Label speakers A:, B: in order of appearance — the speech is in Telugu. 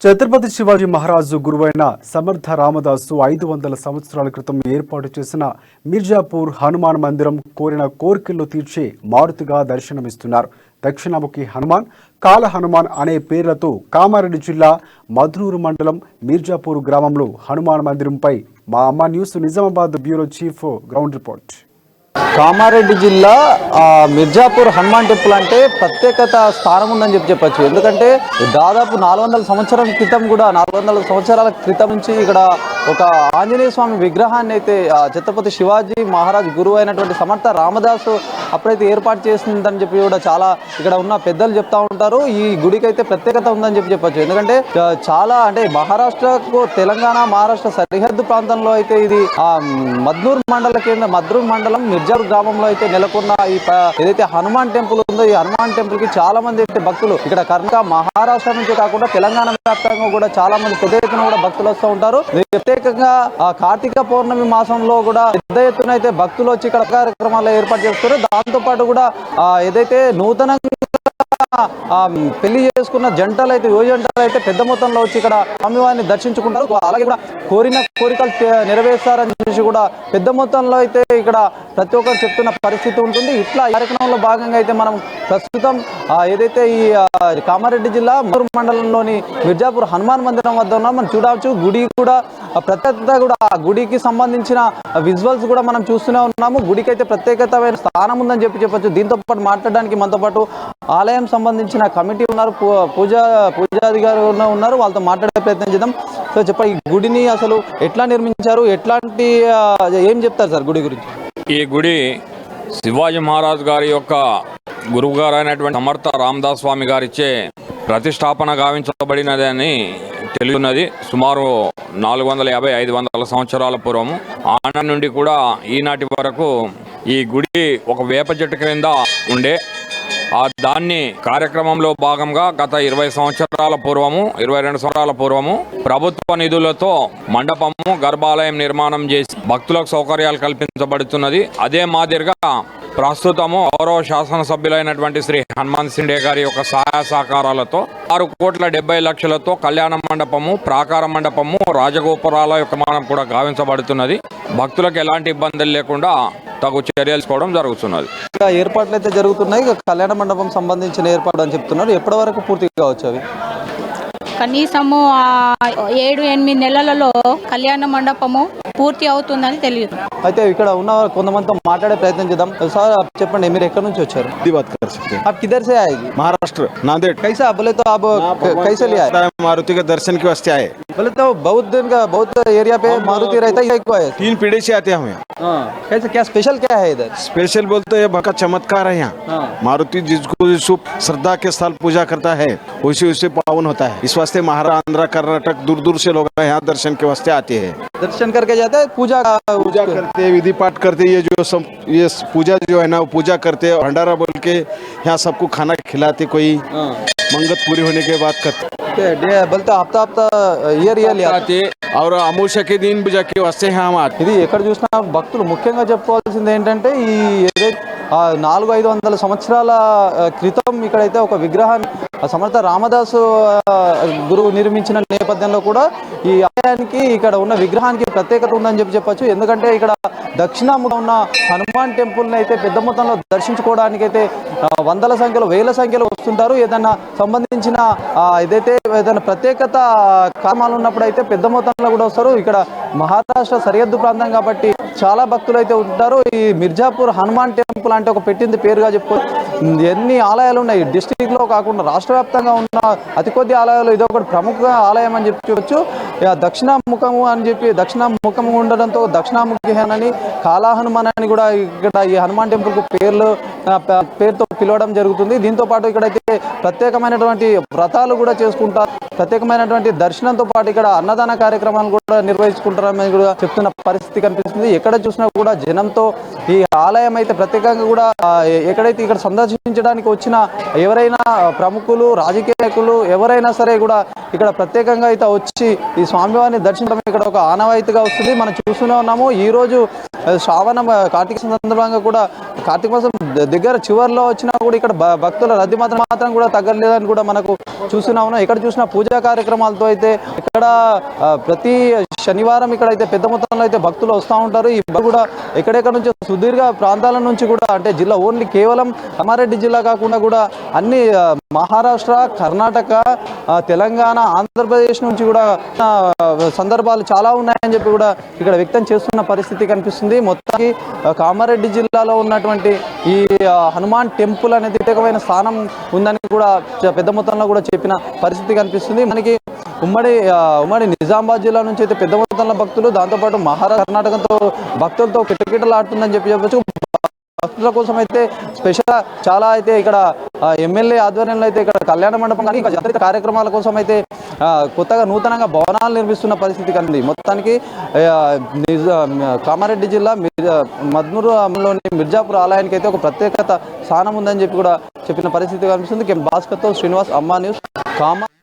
A: ఛత్రపతి శివాజీ మహారాజు గురువైన సమర్థ రామదాసు 500 సంవత్సరాల క్రితం ఏర్పాటు చేసిన మిర్జాపూర్ హనుమాన్ మందిరం కోరిన కోరికలు తీర్చే మారుతిగా దర్శనమిస్తున్నారు. దక్షిణాముఖి హనుమాన్, కాల హనుమాన్ అనే పేర్లతో కామారెడ్డి జిల్లా మద్నూరు మండలం మిర్జాపూర్ గ్రామంలో హనుమాన్ మందిరంపై మా అమ్మ news Nizamabad bureau chief ground report.
B: Kamareddy జిల్లా మిర్జాపూర్ హనుమాన్ టెంపుల్ అంటే ప్రత్యేకత స్థానం ఉందని చెప్పచ్చు. ఎందుకంటే దాదాపు 400 సంవత్సరాల క్రితం కూడా 400 సంవత్సరాల క్రితం నుంచి ఇక్కడ ఒక ఆంజనేయ స్వామి విగ్రహాన్ని అయితే ఛత్రపతి శివాజీ మహారాజ్ గురువు అయినటువంటి సమర్థ రామదాసు అప్పుడైతే ఏర్పాటు చేసిందని చెప్పి కూడా చాలా ఇక్కడ ఉన్న పెద్దలు చెప్తా ఉంటారు. ఈ గుడికి అయితే ప్రత్యేకత ఉందని చెప్పచ్చు. ఎందుకంటే చాలా అంటే మహారాష్ట్రకు తెలంగాణ మహారాష్ట్ర సరిహద్దు ప్రాంతంలో అయితే ఇది మద్నూర్ మండలం మిర్జాపూర్ గ్రామంలో అయితే నెలకొన్న ఈ ఏదైతే హనుమాన్ టెంపుల్ ఉందో ఈ హనుమాన్ టెంపుల్ కి చాలా మంది అయితే భక్తులు ఇక్కడ కర్ణాటక మహారాష్ట్ర నుంచి కాకుండా తెలంగాణ వ్యాప్తంగా కూడా చాలా మంది పెద్ద ఎత్తున కూడా భక్తులు వస్తూ ఉంటారు. ప్రత్యేకంగా కార్తీక పౌర్ణమి మాసంలో కూడా పెద్ద ఎత్తున అయితే భక్తులు వచ్చి ఇక్కడ కార్యక్రమాలు ఏర్పాటు చేస్తారు. దాంతో పాటు కూడా ఏదైతే నూతనంగా పెళ్లి చేసుకున్న జంటలు అయితే పెద్ద మొత్తంలో వచ్చి ఇక్కడ స్వామివారిని దర్శించుకుంటారు. అలాగే కూడా కోరిన కోరికలు నెరవేర్చారని చెప్పి కూడా పెద్ద మొత్తంలో అయితే ఇక్కడ ప్రతి ఒక్కరు చెప్తున్న పరిస్థితి ఉంటుంది. ఇట్లా కార్యక్రమంలో భాగంగా అయితే మనం ప్రస్తుతం ఏదైతే ఈ కామారెడ్డి జిల్లా మద్నూరు మండలంలోని మిర్జాపూర్ హనుమాన్ మందిరం వద్ద ఉన్నాం. మనం చూడవచ్చు గుడి కూడా ప్రత్యేకత కూడా ఆ గుడికి సంబంధించిన విజువల్స్ కూడా మనం చూస్తూనే ఉన్నాము. గుడికి అయితే ప్రత్యేకతమైన స్థానం ఉందని చెప్పచ్చు. దీంతో పాటు మాట్లాడడానికి మనతో పాటు ఆలయం సంబంధించిన కమిటీ ఉన్నారు, పూజాధికారులు ఉన్నారు. వాళ్ళతో మాట్లాడే ప్రయత్నం చేద్దాం. సో చెప్పండి, ఈ గుడిని అసలు ఎట్లా నిర్మించారు, ఎట్లాంటి ఏం చెప్తారు సార్ గుడి గురించి?
C: ఈ గుడి శివాజీ మహారాజ్ గారి యొక్క గురువు గారు అయినటువంటి సమర్థ రామదాస్ స్వామి గారిచే ప్రతిష్టాపన గావించబడినది అని తెలియన్నది. సుమారు 450-500 సంవత్సరాల పూర్వము. ఆనాటి నుండి కూడా ఈనాటి వరకు ఈ గుడి ఒక వేప చెట్టు క్రింద ఉండే దాన్ని కార్యక్రమంలో భాగంగా గత 22 సంవత్సరాల పూర్వము ప్రభుత్వ నిధులతో మండపము, గర్భాలయం నిర్మాణం చేసి భక్తులకు సౌకర్యాలు కల్పించబడుతున్నది. అదే మాదిరిగా ప్రస్తుతము గౌరవ శాసనసభ్యులైనటువంటి శ్రీ హనుమంత్ సిండే గారి యొక్క సహాయ సహకారాలతో 6,70,00,000తో కళ్యాణ మండపము, ప్రాకార మండపము, రాజగోపురాల యొక్క నిర్మాణం కూడా గావించబడుతున్నది. భక్తులకు ఎలాంటి ఇబ్బందులు లేకుండా తగు చర్యలు తీసుకోవడం జరుగుతున్నది.
B: ఏర్పాట్లు అయితే జరుగుతున్నాయి. కళ్యాణ మండపం సంబంధించిన ఏర్పాటు అని చెప్తున్నారు. ఎప్పటి వరకు పూర్తి కావచ్చు అవి?
D: కనీసము 7-8 నెలలలో కళ్యాణ మండపము పూర్తి అవుతుందని తెలియదు.
B: అయితే ఇక్కడ ఉన్న కొంతమందితో మాట్లాడే ప్రయత్నం చేద్దాం. సార్ చెప్పండి, మీరు ఎక్కడి నుంచి వచ్చారు? आप किधर से आए?
E: महाराष्ट्र, नांदेड़।
B: कैसा बोले तो आप कैसे ले आए?
E: मारुति के दर्शन के वास्ते आए।
B: बोले तो बहुत दिन का बहुत एरिया पे मारुति रहता है, क्यों आए?
E: 3 पीढ़ी से आते हैं हमें।
B: कैसे, क्या स्पेशल क्या है इधर?
E: स्पेशल बोलते हैं भगत चमत्कार है यहाँ। मारुति जिसको श्रद्धा के साथ पूजा करता है उसे पावन होता है। इस वास्ते महाराष्ट्र, आंध्र, कर्नाटक दूर से लोग यहाँ दर्शन के वास्ते आते हैं।
B: दर्शन करके जाते हैं, पूजा
E: करते, विधि पाठ करते। ये पूजा जो है ना, वो पूजा करते हैं। भंडारा बोल के यहाँ सबको खाना खिलाते, कोई मंगत पूरी होने के बाद करते।
B: बोलते हफ्ता ఇయర్
E: आते और अमोशा के दिन पूजा के वास्ते हम आते।
B: ఇది ఎక్కడ చూసినా భక్తులు ముఖ్యంగా చెప్పుకోవాల్సింది ఏంటంటే ఈ ఏదైతే 400-500 సంవత్సరాల క్రితం ఇక్కడైతే ఒక విగ్రహాన్ని సమర్థ రామదాసు గురువు నిర్మించిన నేపథ్యంలో కూడా ఈ ఆలయానికి ఇక్కడ ఉన్న విగ్రహానికి ప్రత్యేకత ఉందని చెప్పచ్చు. ఎందుకంటే ఇక్కడ దక్షిణాముఖంగా ఉన్న హనుమాన్ టెంపుల్ని అయితే పెద్ద మొత్తంలో దర్శించుకోవడానికి అయితే వందల సంఖ్యలో, వేల సంఖ్యలో వస్తుంటారు. ఏదైనా సంబంధించిన ఏదైనా ప్రత్యేకత కార్యక్రమాలు ఉన్నప్పుడు అయితే పెద్ద మొత్తంలో కూడా వస్తారు. ఇక్కడ మహారాష్ట్ర సరిహద్దు ప్రాంతం కాబట్టి చాలా భక్తులు అయితే ఉంటారు. ఈ మిర్జాపూర్ హనుమాన్ టెంపుల్ అంటే ఒక పెట్టింది పేరుగా చెప్పుకోవచ్చు. ఎన్ని ఆలయాలు ఉన్నాయి డిస్ట్రిక్ట్ లో కాకుండా రాష్ట్ర వ్యాప్తంగా ఉన్న అతి కొద్ది ఆలయాలు ఇది ఒకటి ప్రముఖ ఆలయం అని చెప్పవచ్చు. దక్షిణాముఖము అని చెప్పి దక్షిణాముఖము ఉండడంతో దక్షిణాముఖి అని, కాలా హనుమాన్ అని కూడా ఇక్కడ ఈ హనుమాన్ టెంపుల్ కు పేరుతో పిలవడం జరుగుతుంది. దీంతో పాటు ఇక్కడైతే ప్రత్యేకమైనటువంటి వ్రతాలు కూడా చేసుకుంటారు. ప్రత్యేకమైనటువంటి దర్శనంతో పాటు ఇక్కడ అన్నదాన కార్యక్రమాలు కూడా నిర్వహించుకుంటారని కూడా చెప్తున్న పరిస్థితి కనిపిస్తుంది. ఎక్కడ చూసినా కూడా జనంతో ఈ ఆలయం అయితే ప్రత్యేకంగా కూడా ఎక్కడైతే ఇక్కడ సందర్శించడానికి వచ్చిన ఎవరైనా ప్రముఖులు, రాజకీయ నాయకులు ఎవరైనా సరే కూడా ఇక్కడ ప్రత్యేకంగా అయితే వచ్చి ఈ స్వామివారిని దర్శించడం ఇక్కడ ఒక ఆనవాయితీగా వస్తుంది. మనం చూస్తూనే ఉన్నాము. ఈ రోజు శ్రావణ కార్తీక సందర్భంగా కూడా కార్తీక మాసం దగ్గర చివరిలో వచ్చినా కూడా ఇక్కడ భక్తుల రద్దీ మాత్రం కూడా తగ్గలేదని కూడా మనకు చూస్తున్నాము. ఎక్కడ చూసినా పూజా కార్యక్రమాలతో అయితే ఇక్కడ ప్రతి శనివారం ఇక్కడైతే పెద్ద మొత్తంలో అయితే భక్తులు వస్తూ ఉంటారు. ఈ కూడా ఎక్కడెక్కడ నుంచి సుదీర్ఘ ప్రాంతాల నుంచి కూడా అంటే జిల్లా ఓన్లీ కేవలం కామారెడ్డి జిల్లా కాకుండా కూడా అన్ని మహారాష్ట్ర, కర్ణాటక, తెలంగాణ, ఆంధ్రప్రదేశ్ నుంచి కూడా సందర్భాలు చాలా ఉన్నాయని చెప్పి కూడా ఇక్కడ వ్యక్తం చేస్తున్న పరిస్థితి కనిపిస్తుంది. మొత్తానికి కామారెడ్డి జిల్లాలో ఉన్నటువంటి ఈ హనుమాన్ టెంపుల్ అనేది ప్రత్యేకమైన స్థానం ఉందని కూడా పెద్ద మొత్తంలో కూడా చెప్పిన పరిస్థితి కనిపిస్తుంది. మనకి ఉమ్మడి నిజామాబాద్ జిల్లా నుంచి అయితే పెద్ద మొత్తంలో భక్తులు, దాంతోపాటు మహారాష్ట్ర, కర్ణాటకతో భక్తులతో కిటకిటలాడుతుందని చెప్పవచ్చు. భక్తుల కోసం అయితే స్పెషల్ చాలా అయితే ఇక్కడ ఎమ్మెల్యే ఆధ్వర్యంలో అయితే ఇక్కడ కళ్యాణ మండపం కానీ ఇంకా జాతర కార్యక్రమాల కోసం అయితే కొత్తగా నూతనంగా భవనాలు నిర్మిస్తున్న పరిస్థితి కలిగింది. మొత్తానికి కామారెడ్డి జిల్లా మద్నూరులోని మిర్జాపూర్ ఆలయానికి అయితే ఒక ప్రత్యేకత స్థానం ఉందని చెప్పి కూడా చెప్పిన పరిస్థితి కనిపిస్తుంది. భాస్కర్తో శ్రీనివాస్, అమ్మా న్యూస్,